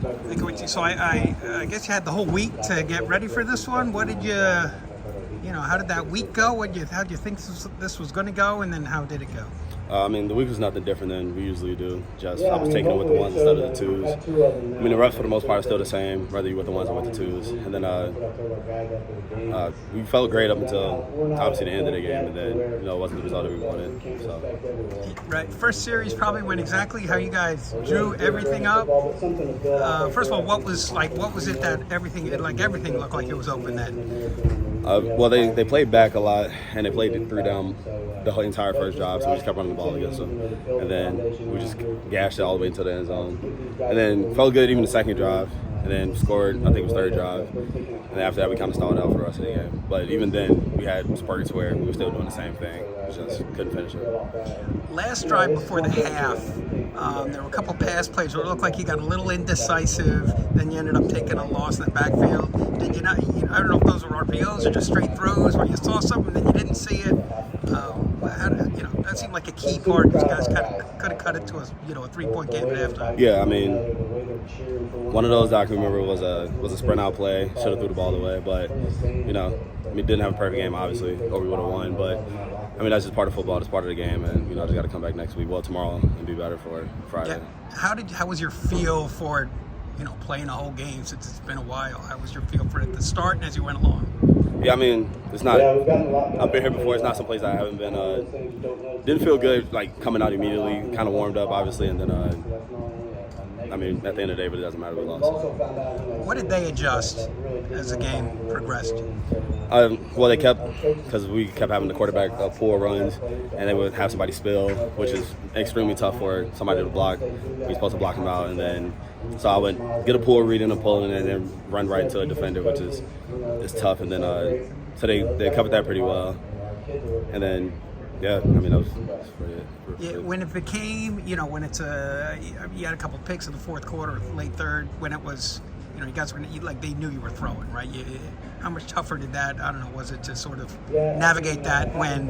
Hey, Quincy, so I guess you had the whole week to get ready for this one. What did how did that week go? How'd you think this was going to go, and then how did it go? I mean, the week was nothing different than we usually do. Just I was taking it with the ones instead of the twos. I mean, the reps for the most part are still the same, whether you're with the ones or with the twos. And then we felt great up until obviously the end of the game, and then it wasn't the result that we wanted. So. Right, first series probably went exactly how you guys drew everything up. First of all, what was it that everything looked like it was open then? Well, they played back a lot, and they played 3 down the whole entire first drive, so we just kept running the ball against them. And then we just gashed it all the way into the end zone. And then felt good even the second drive, and then scored, I think it was third drive. And after that, we kind of stalled out for the rest of the game. But even then, we had spurts where we were still doing the same thing. We just couldn't finish it. Last drive before the half, there were a couple pass plays where it looked like you got a little indecisive. Then you ended up taking a loss in the backfield. Did you not? I don't know if those were RPOs or just straight throws, where you saw something and you didn't see it. That seemed like a key part. These guys could have cut it to a 3-point game at halftime. Yeah, I mean, one of those that I can remember was a sprint out play. Should have threw the ball away, but didn't have a perfect game obviously, or we would have won. But I mean, that's just part of football. It's part of the game, and just got to come back next week. Well, tomorrow, and be better for Friday. Yeah. How was your feel for playing a whole game since it's been a while? How was your feel for it at the start and as you went along? Yeah, I mean, it's not. I've been here before. It's not someplace I haven't been. Didn't feel good like coming out immediately. Kind of warmed up, obviously, and then. I mean, at the end of the day, but it doesn't matter. We lost. What did they adjust as the game progressed? Well, they because we kept having the quarterback pull runs, and they would have somebody spill, which is extremely tough for somebody to block. We're supposed to block them out, and then so I would get a pull read and a pull, and then run right into a defender, which is tough. And then so they covered that pretty well, and then. Yeah, I mean, that was pretty it. Yeah, when it became, when it's you had a couple picks in the fourth quarter, late third, when it was, you guys were they knew you were throwing, right? How much tougher did that, I don't know, was it to sort of navigate that when,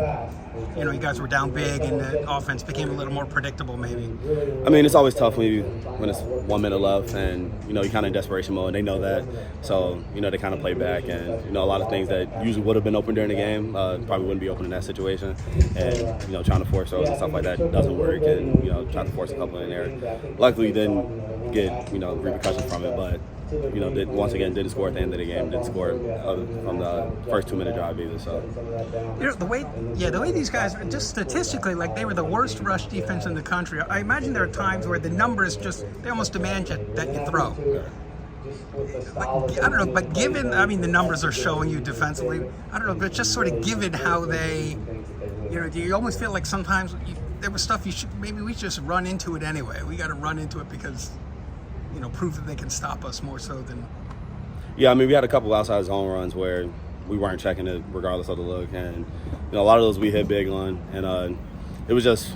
you guys were down big and the offense became a little more predictable, maybe? I mean, it's always tough when it's 1 minute left and, you're kind of in desperation mode, and they know that. So, they kind of play back, and, a lot of things that usually would have been open during the game probably wouldn't be open in that situation. And, trying to force throws and stuff like that doesn't work, and, trying to force a couple in there. Luckily, didn't get, repercussions from it, but once again, didn't score at the end of the game. Didn't score from the first 2-minute drive either. So, the way these guys, just statistically, they were the worst rush defense in the country. I imagine there are times where the numbers they almost demand that you throw. I don't know, but given, the numbers are showing you defensively. I don't know, but just sort of given how they, you almost feel like sometimes there was stuff maybe we just run into it anyway. We got to run into it because. Prove that they can stop us more so than. Yeah, I mean, we had a couple outside zone runs where we weren't checking it regardless of the look, and a lot of those we hit big on, and it was just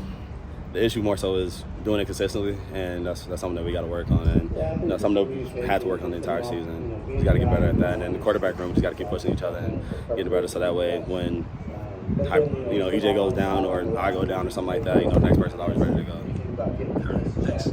the issue more so is doing it consistently, and that's something that we got to work on, and something that we had to work on the entire season. We got to get better at that, and in the quarterback room, we just got to keep pushing each other and getting better, so that way when EJ goes down or I go down or something like that, the next person's always ready to go. All right, thanks.